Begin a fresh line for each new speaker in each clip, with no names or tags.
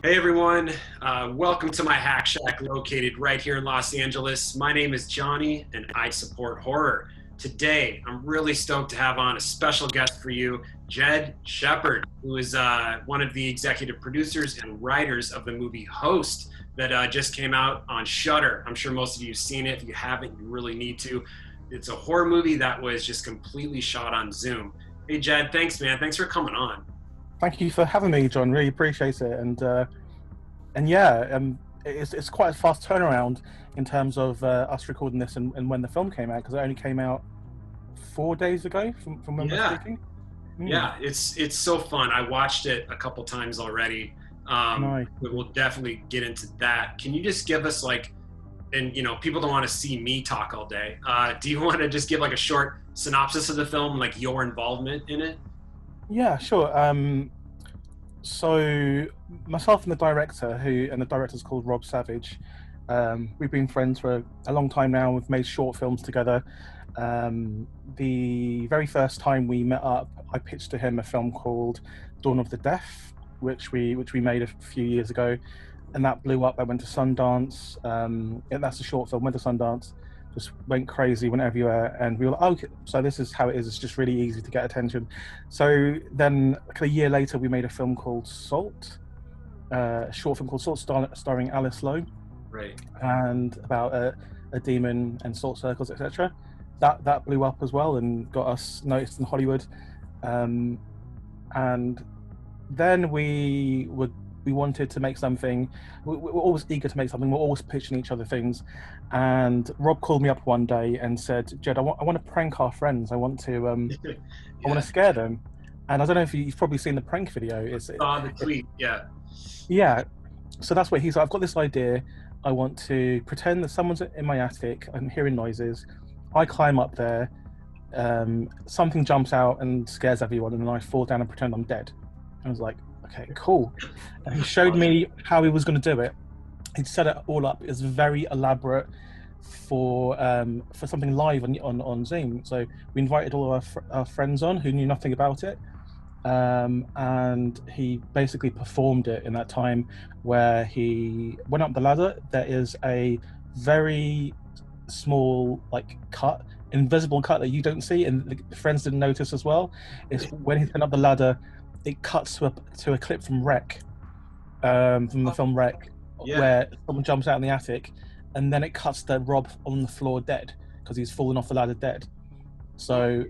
Hey everyone, welcome to my Hack Shack located right here in Los Angeles. My name is Johnny and I support horror. Today, I'm really stoked to have on a special guest for you, Jed Shepherd, who is one of the executive producers and writers of the movie Host that just came out on Shudder. I'm sure most of you have seen it. If you haven't, you really need to. It's a horror movie that was just completely shot on Zoom. Hey Jed, thanks man. Thanks for coming on.
Thank you for having me, John. Really appreciate it. And yeah, it's quite a fast turnaround in terms of us recording this and when the film came out, because it only came out 4 days ago from when we're speaking.
Yeah, it's so fun. I watched it a couple times already.
Nice.
But we'll definitely get into that. Can you just give us and people don't want to see me talk all day. Do you want to just give like a short synopsis of the film, like your involvement in it?
Yeah, sure. So myself and the the director's called Rob Savage. We've been friends for a long time now. We've made short films together. The very first time we met up, I pitched to him a film called Dawn of the Deaf, which we made a few years ago, and that blew up. I went to Sundance. And that's a short film. Went to Sundance, just went crazy, went everywhere, and we were like, oh, okay, so this is how it is. It's just really easy to get attention. So then, a year later, we made a film called Salt, a short film called Salt, starring Alice Lowe,
Right.
and about a demon and salt circles, etc. That blew up as well and got us noticed in Hollywood. And then we wanted to make something. We're always eager to make something. We're always pitching each other things. And Rob called me up one day and said, "Jed, I want to prank our friends. I want to I want to scare them." And I don't know if you've probably seen the prank video.
Saw the tweet.
Yeah. So that's what he said. I've got this idea. I want to pretend that someone's in my attic. I'm hearing noises. I climb up there. Something jumps out and scares everyone, and then I fall down and pretend I'm dead. I was like, okay, cool. And he showed me how he was going to do it. He'd set it all up. It's very elaborate for something live on Zoom. So we invited all of our friends on who knew nothing about it. And he basically performed it in that time where he went up the ladder. There is a very small cut, invisible cut that you don't see, and the friends didn't notice as well. It's when he went up the ladder, it cuts to a clip from Wreck, from the film Wreck, where someone jumps out in the attic, and then it cuts to Rob on the floor dead because he's fallen off the ladder dead. So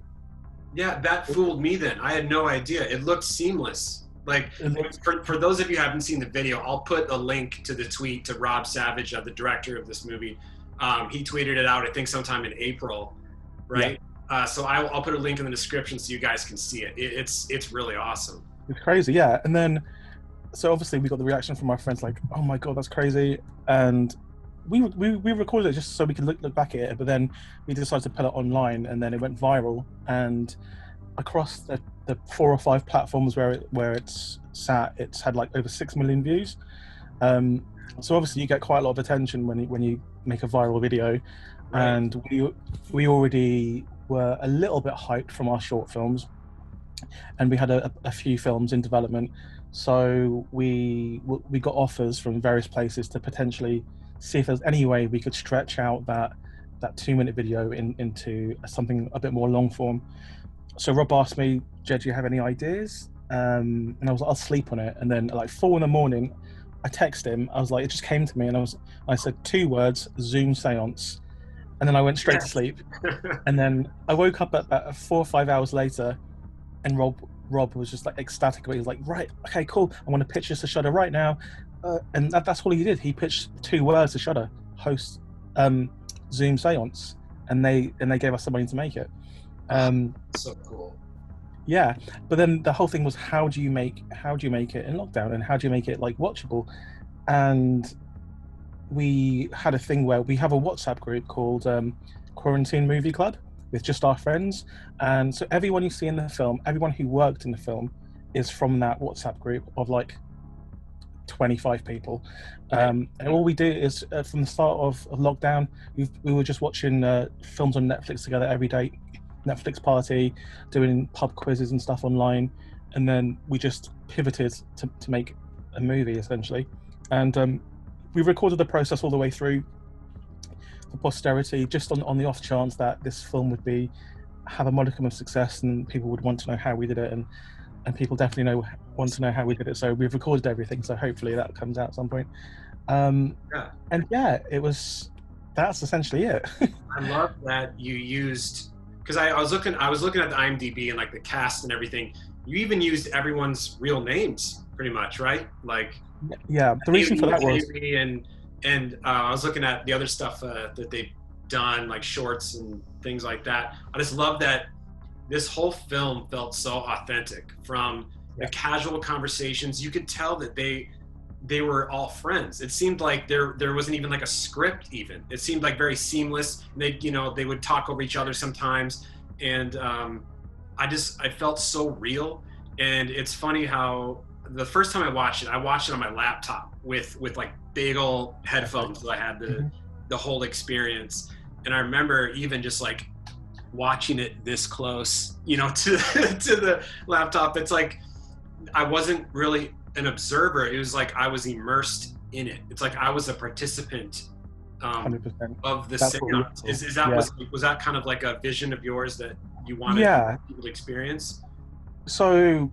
yeah, that fooled me then. I had no idea. It looked seamless. Like, for those of you who haven't seen the video, I'll put a link to the tweet to Rob Savage, the director of this movie. He tweeted it out, I think sometime in April, right? Yeah. So I'll put a link in the description so you guys can see it. It's really awesome.
It's crazy, yeah. And then, so obviously we got the reaction from our friends like, oh my God, that's crazy. And we recorded it just so we could look back at it, but then we decided to put it online, and then it went viral. And across the 4 or 5 platforms where it's sat, it's had like over 6 million views. So obviously you get quite a lot of attention when you make a viral video. Right. And we already were a little bit hyped from our short films, and we had a few films in development. So we got offers from various places to potentially see if there's any way we could stretch out that 2-minute video into something a bit more long form. So Rob asked me, "Jed, do you have any ideas?" And I was like, "I'll sleep on it." And then at like 4 a.m, I texted him. I was like, it just came to me, and I said 2 words: Zoom seance. And then I went straight to sleep. And then I woke up at 4 or 5 hours later, and Rob was just like ecstatic. He was like, "Right, okay, cool. I'm going to pitch this to Shudder right now." And that's all he did. He pitched 2 words to Shudder: Host, Zoom seance, and they gave us the money to make it.
So cool.
Yeah, but then the whole thing was, how do you make it in lockdown, and how do you make it like watchable? And we had a thing where we have a WhatsApp group called Quarantine Movie Club with just our friends, and so everyone you see in the film, everyone who worked in the film, is from that WhatsApp group of like 25 people. And all we do is from the start of lockdown, we were just watching films on Netflix together every day, Netflix party, doing pub quizzes and stuff online, and then we just pivoted to make a movie essentially, and we recorded the process all the way through for posterity, just on the off chance that this film would have a modicum of success and people would want to know how we did it, and people definitely want to know how we did it. So we've recorded everything. So hopefully that comes out at some point. And yeah, that's essentially it.
I love that you used, because I was looking at the IMDb and like the cast and everything. You even used everyone's real names, pretty much, right? Like,
yeah. The reason for that was,
and I was looking at the other stuff that they've done, like shorts and things like that. I just love that this whole film felt so authentic. From the casual conversations, you could tell that they were all friends. It seemed like there wasn't even like a script even. It seemed like very seamless. They would talk over each other sometimes, and I felt so real. And it's funny how the first time I watched it on my laptop with like big old headphones, so I had the whole experience. And I remember even just like watching it this close, to the laptop. It's like I wasn't really an observer. It was like I was immersed in it. It's like I was a participant
100%.
of the seance. Was that kind of like a vision of yours that you wanted people to experience?
So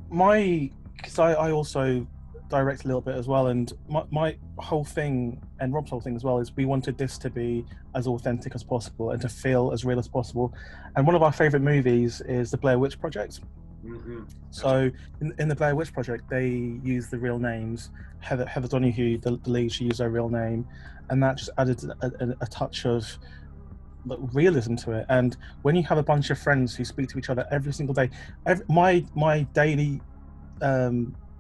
because I also direct a little bit as well, and my whole thing and Rob's whole thing as well is we wanted this to be as authentic as possible and to feel as real as possible. And one of our favorite movies is the Blair Witch Project. Mm-hmm. So in the Blair Witch Project, they use the real names. Heather Donahue, the lead, she used her real name, and that just added a touch of realism to it. And when you have a bunch of friends who speak to each other every single day,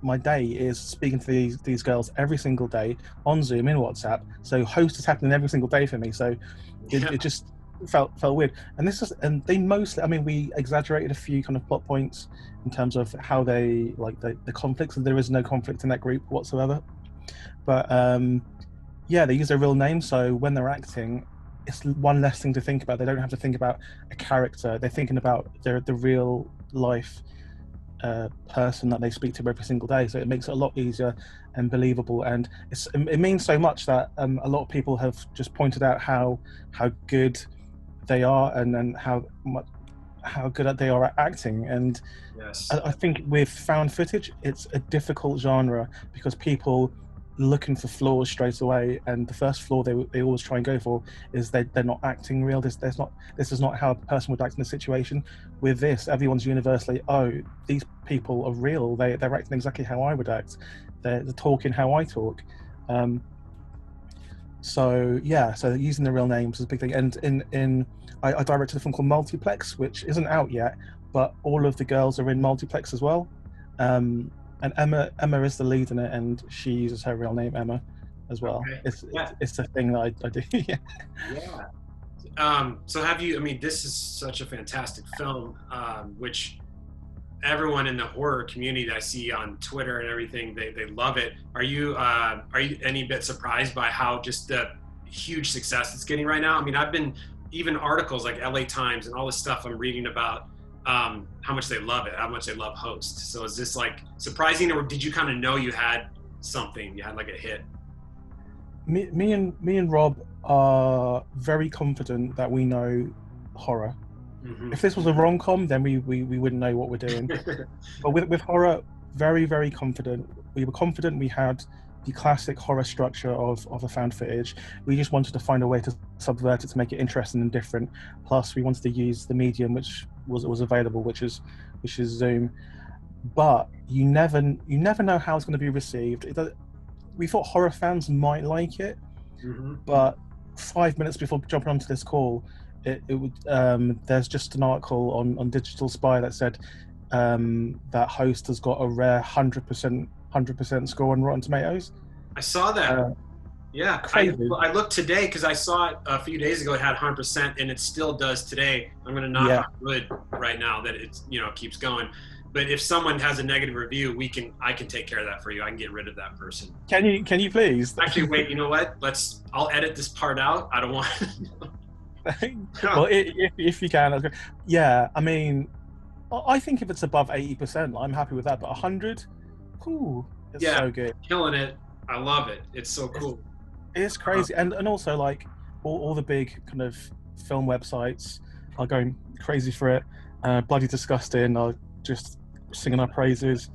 my day is speaking to these girls every single day on Zoom, in WhatsApp. So host is happening every single day for me. So it just felt weird. And they mostly, we exaggerated a few kind of plot points in terms of how they like the conflicts, and there is no conflict in that group whatsoever. But they use their real name, so when they're acting, it's one less thing to think about. They don't have to think about a character. They're thinking about the real life person that they speak to every single day. So it makes it a lot easier and believable. And it means so much that a lot of people have just pointed out how good they are and how good they are at acting. And I think with found footage, it's a difficult genre because people looking for flaws straight away, and the first flaw they always try and go for is they're not acting real. This is not how a person would act in a situation. With this, everyone's universally, these people are real. They're acting exactly how I would act. They're talking how I talk. So using the real names is a big thing. And I directed a film called Multiplex, which isn't out yet, but all of the girls are in Multiplex as well. And Emma is the lead in it, and she uses her real name, Emma, as well. Okay. It's a thing that I do.
So have you? This is such a fantastic film, which everyone in the horror community that I see on Twitter and everything, they love it. Are you any bit surprised by how just the huge success it's getting right now? I've been even articles like LA Times and all this stuff I'm reading about. How much they love it, how much they love Host. So is this like surprising, or did you kind of know you had something, you had like a hit?
Me and Rob are very confident that we know horror. Mm-hmm. If this was a rom-com, then we wouldn't know what we're doing. But with horror, very, very confident. We were confident we had the classic horror structure of a found footage. We just wanted to find a way to subvert it to make it interesting and different. Plus, we wanted to use the medium which was available, which is Zoom. But you never know how it's going to be received. We thought horror fans might like it, but 5 minutes before jumping onto this call, it would. There's just an article on Digital Spy that said that Host has got a rare 100% score on Rotten Tomatoes.
I saw that. I looked today because I saw it a few days ago. It had 100%, and it still does today. I'm going to knock on wood right now that it's keeps going. But if someone has a negative review, I can take care of that for you. I can get rid of that person.
Can you please?
Actually, wait. You know what? I'll edit this part out. I don't want.
Well, if you can, that's good. Yeah. I think if it's above 80%, I'm happy with that. But 100, cool. It's
Yeah,
so good.
killing it. I love it. It's so cool.
It's crazy, and also like all the big kind of film websites are going crazy for it. Bloody Disgusting are just singing our praises.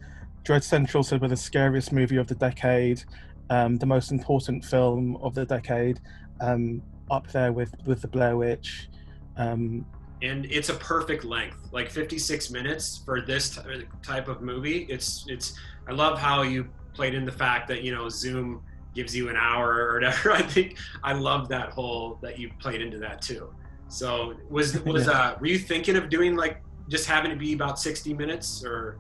Dread Central said we're the scariest movie of the decade, the most important film of the decade, up there with the Blair Witch.
And it's a perfect length, like 56 minutes for this type of movie. It's. I love how you played in the fact that Zoom gives you an hour or whatever. I love that that you played into that too. So were you thinking of doing like just having it be about 60 minutes or?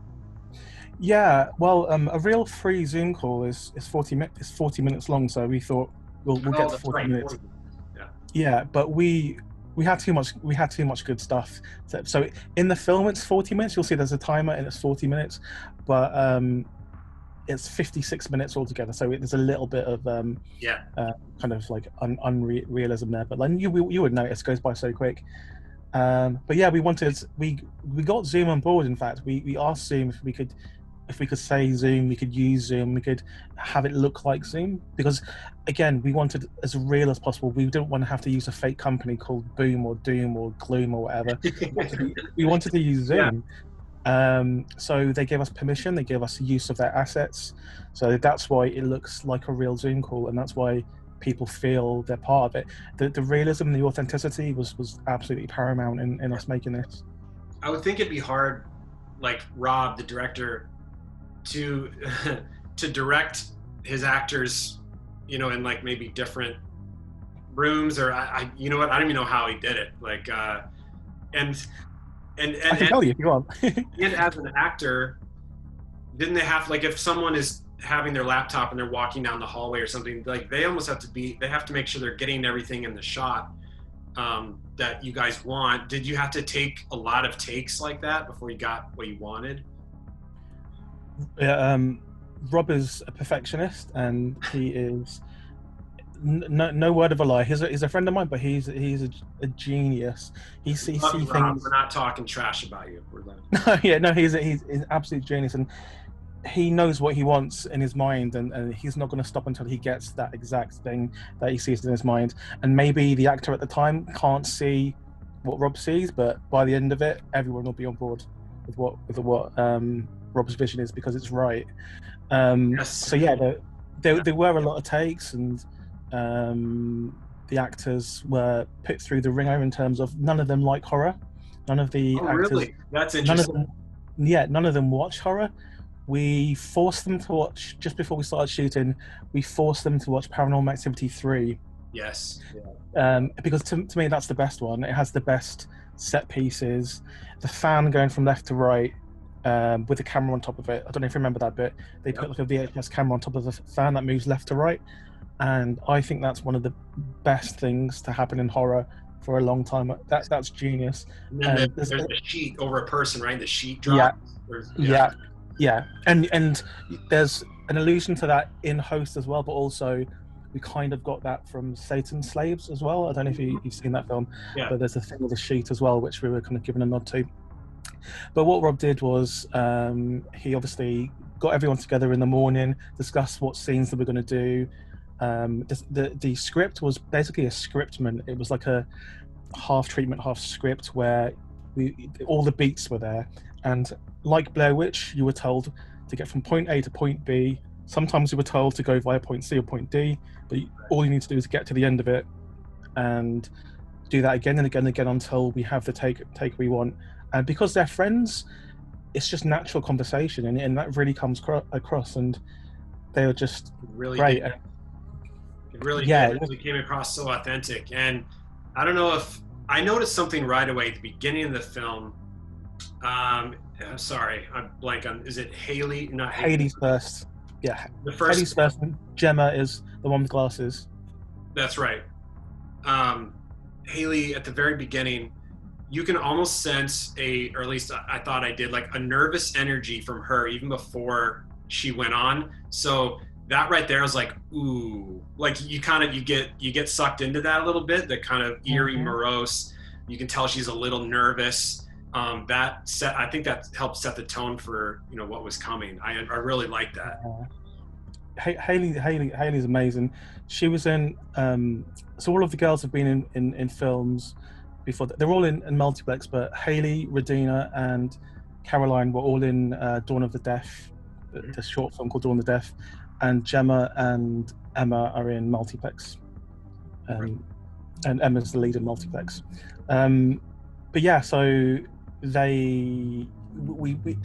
Yeah, well, a real free Zoom call is 40 minutes long, so we thought we'll get to 40 minutes.
40.
Yeah, but we had too much good stuff. So in the film it's 40 minutes. You'll see there's a timer and it's 40 minutes, but it's 56 minutes altogether. So there's a little bit of kind of like unrealism there. But like you would notice, it goes by so quick. But yeah, we got Zoom on board. In fact, we asked Zoom if we could say Zoom, we could use Zoom, we could have it look like Zoom, because again, we wanted as real as possible. We didn't want to have to use a fake company called Boom or Doom or Gloom or whatever. We wanted to use Zoom. So they gave us permission, they gave us the use of their assets. So that's why it looks like a real Zoom call, and that's why people feel they're part of it. The realism, the authenticity was absolutely paramount in us making this.
I would think it'd be hard, like Rob, the director, to direct his actors, in like maybe different rooms, or I don't even know how he did it. Like, and
I can tell you if you want.
And as an actor, didn't they have, like, if someone is having their laptop and they're walking down the hallway or something, like they almost have to make sure they're getting everything in the shot that you guys want. Did you have to take a lot of takes like that before you got what you wanted?
Yeah, Rob is a perfectionist, and he is no word of a lie. He's a friend of mine, but he's a genius. He sees things.
We're not talking trash about you.
He's an absolute genius, and he knows what he wants in his mind, and he's not going to stop until he gets that exact thing that he sees in his mind. And maybe the actor at the time can't see what Rob sees, but by the end of it, everyone will be on board with what Rob's vision is, because it's right.
Yes.
So yeah, there were a lot of takes, and the actors were put through the ringer in terms of none of them like horror. None of the actors.
Really? That's interesting.
None of them watch horror. We forced them to watch, just before we started shooting, we forced them to watch Paranormal Activity 3.
Yes.
Because to me, that's the best one. It has the best set pieces. The fan going from left to right with the camera on top of it. I don't know if you remember that bit. They put like a VHS camera on top of the fan that moves left to right. And I think that's one of the best things to happen in horror for a long time. That's genius.
And then there's a sheet over a person, right? The sheet drops.
Yeah. And there's an allusion to that in Host as well, but also we kind of got that from Satan's Slaves as well. I don't know if you've seen that film, but there's a thing with the sheet as well, which we were kind of given a nod to. But what Rob did was he obviously got everyone together in the morning, discussed what scenes that we're going to do. The script was basically a scriptment. It was like a half treatment, half script, where all the beats were there. And like Blair Witch, you were told to get from point A to point B. Sometimes you were told to go via point C or point D, but all you need to do is get to the end of it and do that again and again and again until we have the take we want. And because they're friends, it's just natural conversation, and that really comes across. And they were just
really
great.
It really came across so authentic. And I don't know if I noticed something right away at the beginning of the film. Sorry, I'm blank on. Is it Haley? Not Haley.
Haley's first. Yeah,
Haley's
first. Gemma is the one with glasses.
That's right. Haley, at the very beginning, you can almost sense or at least I thought I did, like a nervous energy from her even before she went on. So that right there was like, ooh, like you get sucked into that a little bit, the kind of eerie, morose. You can tell she's a little nervous. I think that helped set the tone for what was coming. I really like that.
Haley's amazing. She was in. So all of the girls have been in films before. They're all in multiplex, but Haley, Radina, and Caroline were all in Dawn of the Deaf, the short film called Dawn of the Deaf, and Gemma and Emma are in multiplex. And Emma's the lead in multiplex. But yeah, so we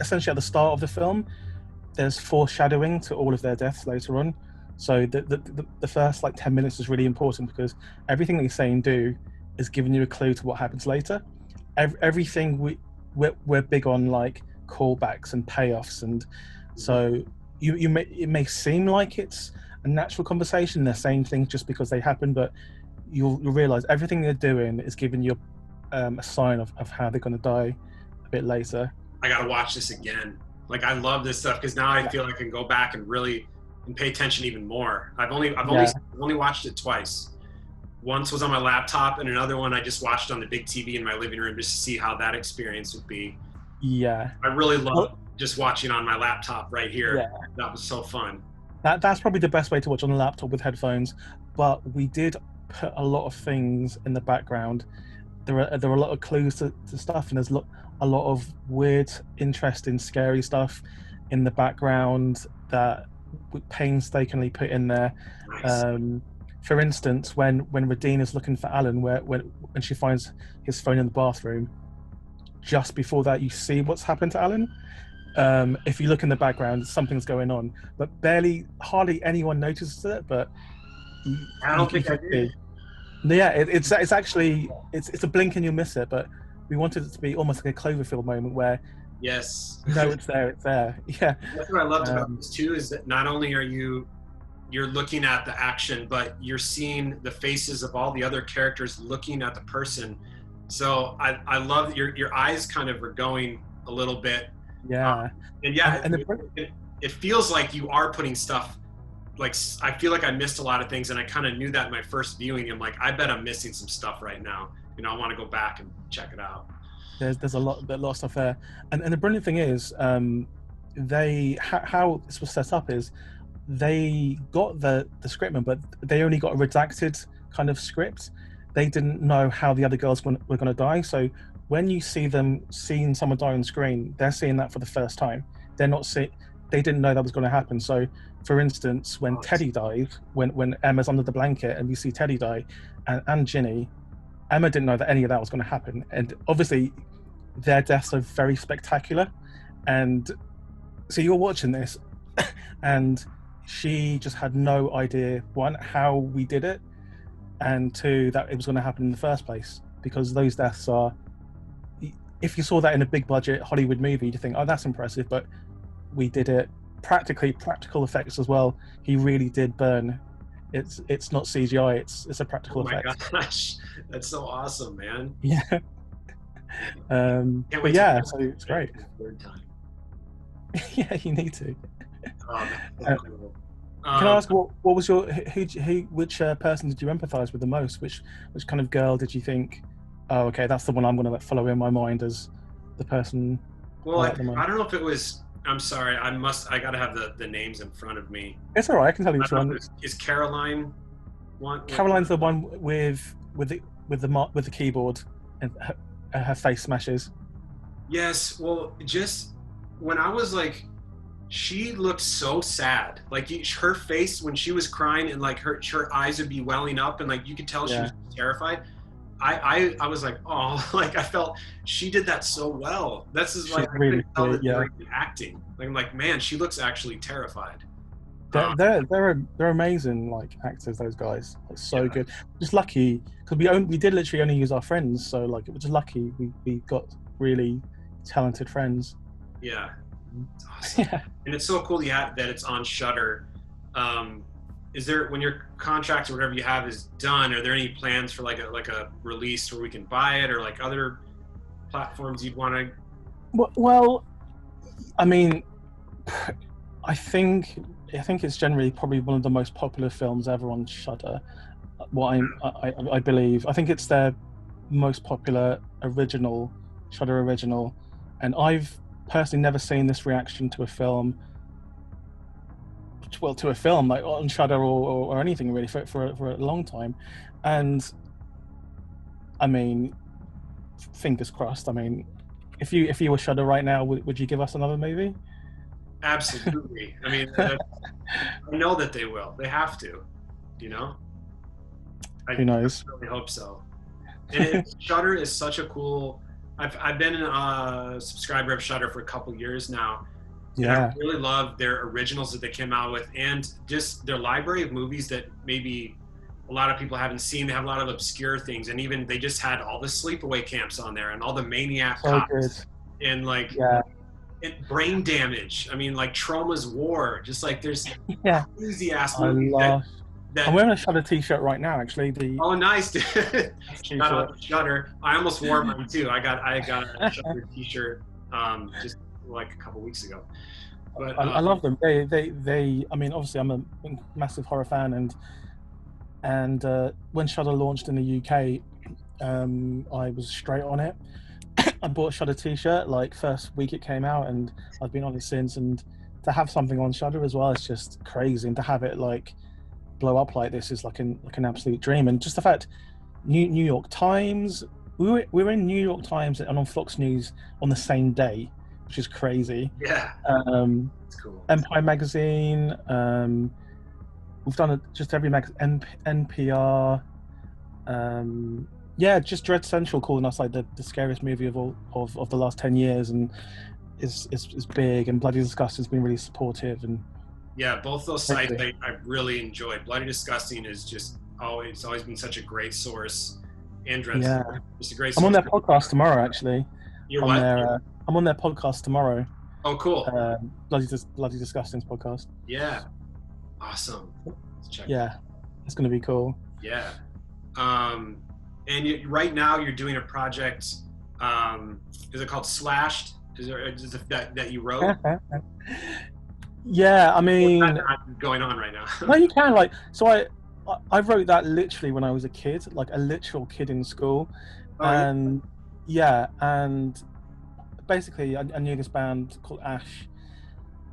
essentially at the start of the film, there's foreshadowing to all of their deaths later on. So the first like 10 minutes is really important because everything they say and do is giving you a clue to what happens later. Everything we're big on like callbacks and payoffs, and so it may seem like it's a natural conversation. They're saying things just because they happen, but you'll realize everything they're doing is giving you a sign of how they're going to die a bit later.
I gotta watch this again. Like, I love this stuff because now I feel I can go back and really pay attention even more. I've only watched it twice. Once was on my laptop, and another one I just watched on the big TV in my living room just to see how that experience would be.
Yeah,
I really love just watching on my laptop right here.
Yeah.
That was so fun.
That's probably the best way to watch on a laptop with headphones. But we did put a lot of things in the background. There are a lot of clues to stuff, and there's a lot of weird, interesting, scary stuff in the background that we painstakingly put in there.
Nice.
For instance, when Radina's looking for Alan, when she finds his phone in the bathroom, just before that you see what's happened to Alan. If you look in the background, something's going on, but hardly anyone notices it. But
I don't think I did.
Yeah, it's actually it's a blink and you'll miss it. But we wanted it to be almost like a Cloverfield moment where
yes,
it's there. Yeah,
that's what I loved about this too, is that not only are you're looking at the action, but you're seeing the faces of all the other characters looking at the person. So I love that your eyes kind of are going a little bit.
Yeah.
It feels like you are putting stuff, like, I feel like I missed a lot of things, and I kind of knew that in my first viewing. I'm like, I bet I'm missing some stuff right now. I want to go back and check it out.
There's a lot of stuff there. And the brilliant thing is, how this was set up is they got the script, but they only got a redacted kind of script. They didn't know how the other girls were going to die. So when you see them seeing someone die on screen, they're seeing that for the first time. They didn't know that was going to happen. So, for instance, when Teddy died, when Emma's under the blanket and we see Teddy die, and Ginny, Emma didn't know that any of that was going to happen. And obviously, their deaths are very spectacular. And so you're watching this, and she just had no idea, one, how we did it, and two, that it was going to happen in the first place. Because those deaths are, if you saw that in a big budget Hollywood movie, you'd think, oh, that's impressive, but we did it practical effects as well. He really did burn. It's not CGI, it's a practical effect.
Oh my gosh, that's so awesome, man.
Yeah. But yeah, so it's great.
Third time.
Yeah, you need to.
Oh, that's so cool.
Can I ask what was your which person did you empathize with the most? Which kind of girl did you think, oh, okay, that's the one I'm going to follow in my mind as the person?
Well, I don't know if it was. I'm sorry. I gotta have the names in front of me.
It's all right. I can tell you which one.
Is Caroline one?
Caroline's the one with the keyboard and her face smashes.
Yes. Well, just when I was like, she looked so sad. Like her face when she was crying, and like her eyes would be welling up, and like you could tell she was terrified. I was like, oh, like I felt she did that so well. This is like really acting. Like I'm like, man, she looks actually terrified.
They're amazing, like actors. Those guys, it's so good. Just lucky because we did literally only use our friends, so like it was just lucky we got really talented friends.
Yeah, it's awesome. Yeah. And it's so cool that it's on Shudder. Is there, when your contract or whatever you have is done, are there any plans for like a release where we can buy it, or like other platforms you'd want to?
Well, I mean, I think it's generally probably one of the most popular films ever on Shudder. I believe. I think it's their most popular original, Shudder original, and I've personally never seen this reaction to a film well, to a film like on Shudder or anything really for a long time. And I mean, fingers crossed. I mean, if you were Shudder right now, would you give us another movie?
Absolutely. I mean, I know that they will. They have to, you know?
Who knows?
I really hope so. And Shudder is such a cool. I've been a subscriber of Shudder for a couple years now. And
Yeah.
I really love their originals that they came out with, and just their library of movies that maybe a lot of people haven't seen. They have a lot of obscure things, and even they just had all the sleepaway camps on there and all the Maniac
So
cops
good.
and like
Yeah.
brain damage. I mean, like Trauma's War. Just like there's
Yeah.
crazy ass
I
movies
love.
that.
I'm wearing a Shudder t-shirt right now, actually.
Oh, nice, dude. Shout
T-shirt.
out to Shudder. I almost wore mine too. I got a Shudder t-shirt just like a couple weeks ago. But
I love them. They. I mean, obviously, I'm a massive horror fan, and when Shudder launched in the UK, I was straight on it. I bought a Shudder t-shirt like first week it came out, and I've been on it since. And to have something on Shudder as well is just crazy, and to have it like blow up like this is like an absolute dream. And just the fact, New York Times, we were in New York Times and on Fox News on the same day, which is crazy.
yeah, it's cool.
Empire magazine, we've done just every NPR, yeah, just Dread Central calling us like the scariest movie of all of the last 10 years, and is big. And Bloody Disgust has been really supportive. And
yeah, both those sites I really enjoyed. Bloody Disgusting is just always been such a great source. And Dread Central, it's a great source.
I'm on their podcast tomorrow, actually.
You're what?
I'm on their podcast tomorrow.
Oh, cool.
Bloody Disgusting's podcast.
Yeah. Awesome. Let's check
it's going to be cool.
Yeah. And right now you're doing a project. Is it called Slashed? Is it that you wrote?
Yeah, I mean,
what's that going on right now?
No, you can so I wrote that literally when I was a kid, like a literal kid in school. And basically I knew this band called Ash,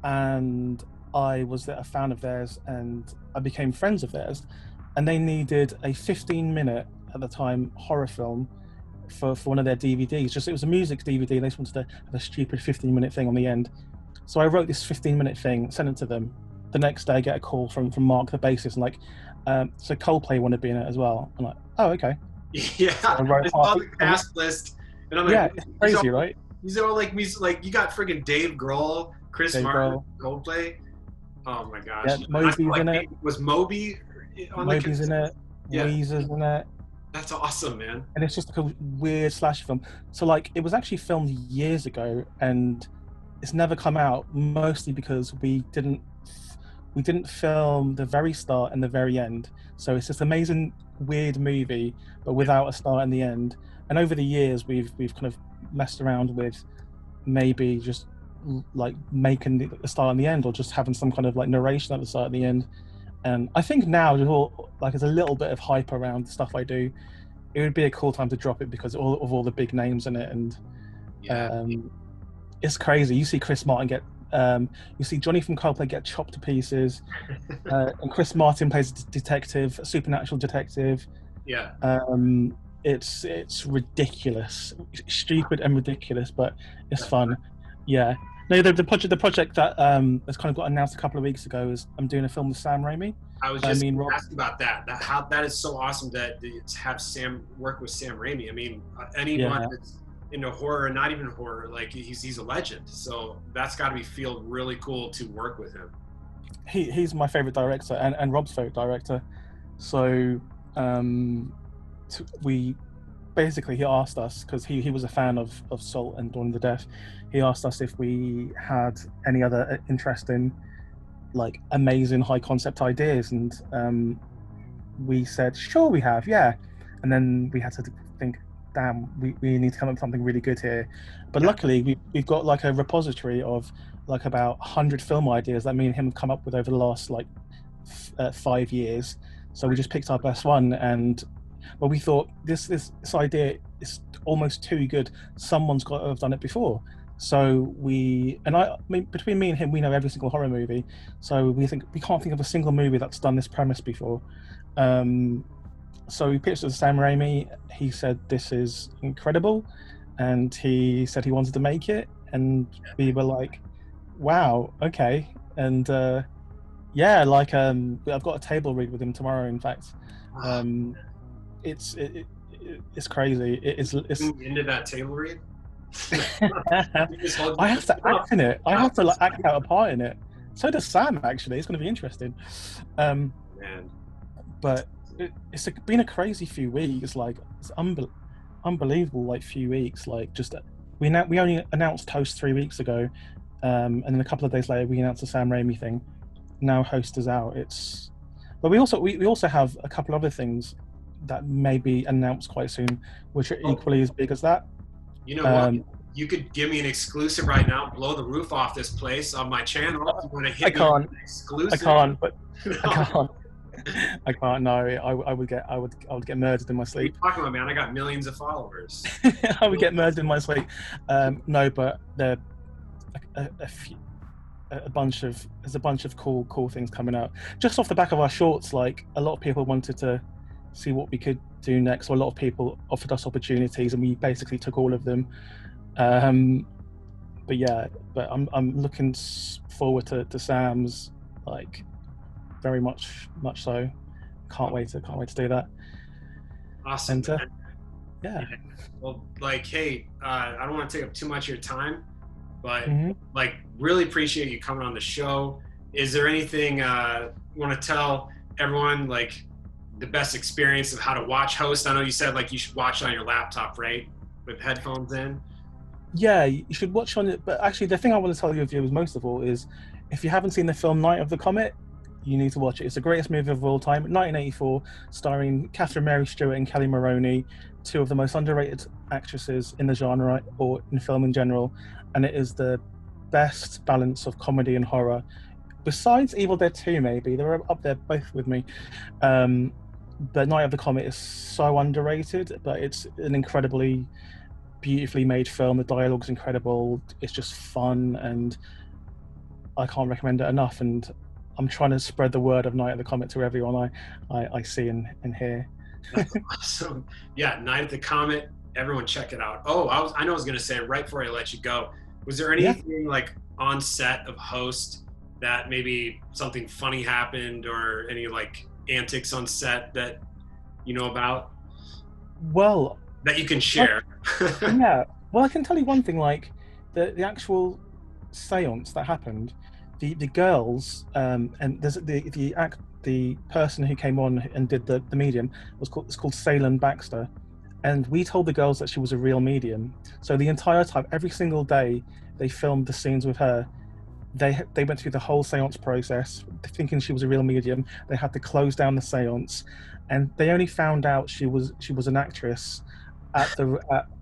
and I was a fan of theirs, and I became friends of theirs, and they needed a 15-minute at the time horror film for one of their DVDs. It was a music DVD. They just wanted to have a stupid 15-minute thing on the end. So I wrote this 15-minute thing, sent it to them. The next day I get a call from Mark, the bassist, and like, so Coldplay want to be in it as well. I'm like, oh, okay.
Yeah, so I saw the cast list, and I'm like,
yeah, it's crazy, right?
These are all like music, like you got friggin' Dave Grohl, Chris Martin, Coldplay. Oh my gosh.
Yeah, Moby's in it.
Was Moby on
Moby's in it. Weezer's in it.
That's awesome, man.
And it's just like a weird slasher film. So like, it was actually filmed years ago, and it's never come out, mostly because we didn't film the very start and the very end. So it's this amazing weird movie, but without a start and the end. And over the years we've kind of messed around with maybe just like making the start and the end, or just having some kind of like narration at the start and the end. And I think now, like, there's a little bit of hype around the stuff I do. It would be a cool time to drop it because of all the big names in it. And it's crazy. You see Chris Martin you see Johnny from Coldplay get chopped to pieces, and Chris Martin plays a detective, a supernatural detective.
Yeah.
It's ridiculous, stupid and ridiculous, but it's fun. Yeah. No, the project that has kind of got announced a couple of weeks ago is I'm doing a film with Sam Raimi.
I was just asking about that. That is so awesome to have Sam work with Sam Raimi. I mean, anyone that's into horror, not even horror, like he's a legend. So that's got to feel really cool to work with him.
He's my favorite director and Rob's favorite director. So he asked us, because he was a fan of Salt and Dawn of the Deaf. He asked us if we had any other interesting, like, amazing high concept ideas, and we said sure we have, yeah. And then we had to think, damn, we need to come up with something really good here. But luckily we've got like a repository of like about 100 film ideas that me and him have come up with over the last like 5 years. So we just picked our best one, and we thought this idea is almost too good. Someone's got to have done it before. So I mean, between me and him, we know every single horror movie. So we can't think of a single movie that's done this premise before. Um, so we pitched it to Sam Raimi. He said this is incredible, and he said he wanted to make it. And we were like, wow, okay. And yeah, like I've got a table read with him tomorrow. In fact, um, it's crazy. It's
Into that table read.
I have to act in it. I have to like act out a part in it. So does Sam. Actually, it's going to be interesting.
Man.
But it's been a crazy few weeks. Like it's unbelievable. Like few weeks. Like just we only announced Host 3 weeks ago, and then a couple of days later we announced the Sam Raimi thing. Now Host is out. But we also have a couple other things that may be announced quite soon, which are equally as big as that.
You know what? You could give me an exclusive right now, blow the roof off this place on my channel. If you want to hit
I can't.
Exclusive.
I can't. But I can't. I can't. No, I would get murdered in my sleep.
What are you talking about, man? I got millions of followers.
I would get murdered in my sleep. No, but there there's a bunch of cool things coming out just off the back of our shorts. Like a lot of people wanted to see what we could do next, so a lot of people offered us opportunities, and we basically took all of them. But yeah, I'm looking forward to Sam's, like very much so. Can't wait to do that.
Awesome.
And, yeah.
Well, like, hey, I don't want to take up too much of your time, but like, really appreciate you coming on the show. Is there anything you want to tell everyone, like the best experience of how to watch Host? I know you said like you should watch it on your laptop, right, with headphones in.
Yeah, you should watch on it. But actually, the thing I want to tell you, viewers, most of all, is if you haven't seen the film Night of the Comet, you need to watch it. It's the greatest movie of all time, 1984, starring Catherine Mary Stewart and Kelly Maroney, two of the most underrated actresses in the genre or in film in general, and it is the best balance of comedy and horror. Besides Evil Dead 2, maybe they're up there both with me. But Night of the Comet is so underrated, but it's an incredibly beautifully made film. The dialogue's incredible. It's just fun, and I can't recommend it enough. And I'm trying to spread the word of Night of the Comet to everyone I see and hear.
That's awesome. Yeah, Night of the Comet. Everyone check it out. Oh, I know I was going to say right before I let you go. Was there anything like on set of Host that maybe something funny happened, or any like antics on set that you know about?
Well,
that you can share.
Yeah. Well, I can tell you one thing. Like the actual séance that happened, the girls and there's the person who came on and did the medium it's called Seylan Baxter, and we told the girls that she was a real medium. So the entire time, every single day, they filmed the scenes with her. They went through the whole séance process thinking she was a real medium. They had to close down the séance, and they only found out she was an actress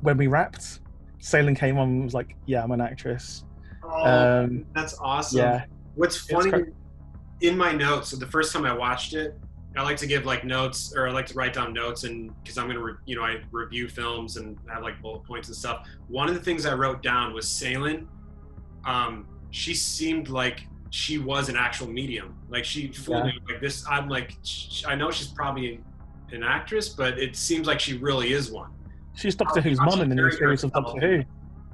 when we wrapped. Seylan came on and was like, "Yeah, I'm an actress."
Oh, that's awesome.
Yeah.
What's funny, in my notes, so the first time I watched it, I like to give like notes, or I like to write down notes, and because I'm gonna, I review films and have like bullet points and stuff. One of the things I wrote down was Seylan. She seemed like she was an actual medium. Like she fooled me like this. I'm like, I know she's probably an actress, but it seems like she really is one.
She's Doctor Who's mum in the new series of Doctor Who.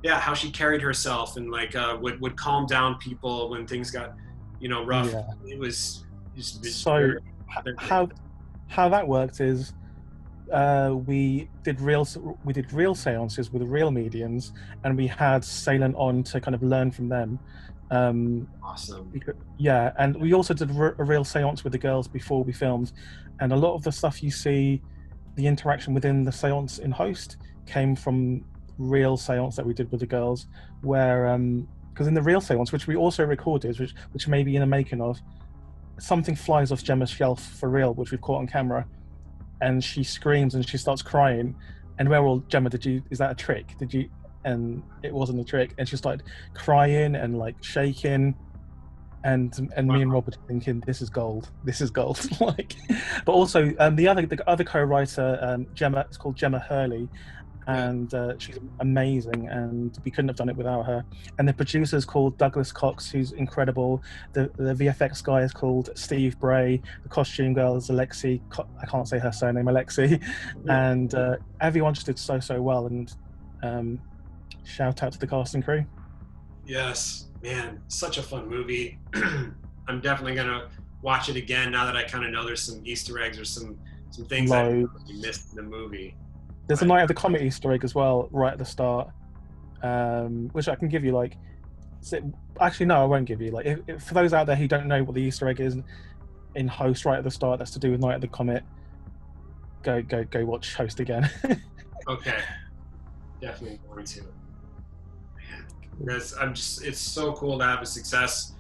Yeah, how she carried herself and like would calm down people when things got, rough. Yeah. It was
so how that worked is we did real seances with real mediums, and we had Seylan on to kind of learn from them.
Awesome.
Yeah, and we also did a real seance with the girls before we filmed, and a lot of the stuff you see, the interaction within the seance in Host, came from real seance that we did with the girls, where because in the real seance, which we also recorded, which may be in the making of, something flies off Gemma's shelf for real, which we've caught on camera, and she screams and she starts crying, and we're all, "Gemma, is that a trick? Did you?" And it wasn't a trick, and she started crying and like shaking, and me and Robert thinking, this is gold, like. But also the other co-writer, Gemma, it's called Jemma Hurley, and she's amazing, and we couldn't have done it without her. And the producer's called Douglas Cox, who's incredible. The VFX guy is called Steve Bray. The costume girl is Alexi. I can't say her surname, Alexi. And everyone just did so well. And shout out to the cast and crew.
Yes, man, such a fun movie. I'm definitely gonna watch it again now that I kind of know there's some Easter eggs or some things I missed in the movie.
There's a Night of the Comet Easter egg as well, right at the start, which I can give you. Like, actually, no, I won't give you. Like, if for those out there who don't know what the Easter egg is in Host right at the start, that's to do with Night of the Comet. Go watch Host again.
Okay, definitely going to. Man, it's so cool to have a success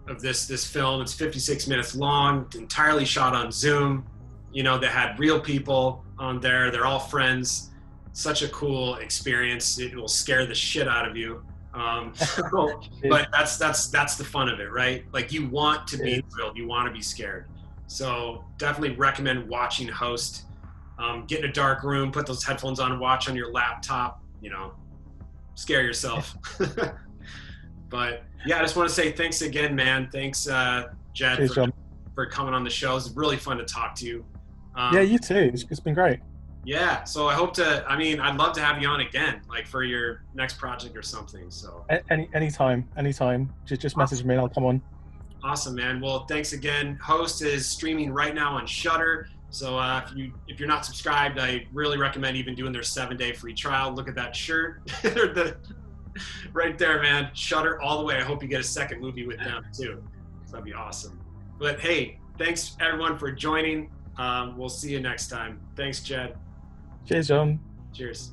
of this film. It's 56 minutes long, entirely shot on Zoom. You know, they had real people on there. They're all friends. Such a cool experience. It will scare the shit out of you. But that's the fun of it, right? Like, you want to be thrilled. You want to be scared. So definitely recommend watching Host. Get in a dark room, put those headphones on and watch on your laptop, you know, scare yourself. But yeah, I just want to say thanks again, man. Thanks, Jed, for coming on the show. It's really fun to talk to you.
Yeah, you too. It's been great.
Yeah, so I'd love to have you on again, like for your next project or something. So
anytime. Just message me and I'll come on.
Awesome, man. Well, thanks again. Host is streaming right now on Shudder. So if you're not subscribed, I really recommend even doing their 7-day free trial. Look at that shirt. Right there, man. Shudder all the way. I hope you get a second movie with them too. So that'd be awesome. But hey, thanks everyone for joining. We'll see you next time. Thanks, Jed.
Cheers, John.
Cheers.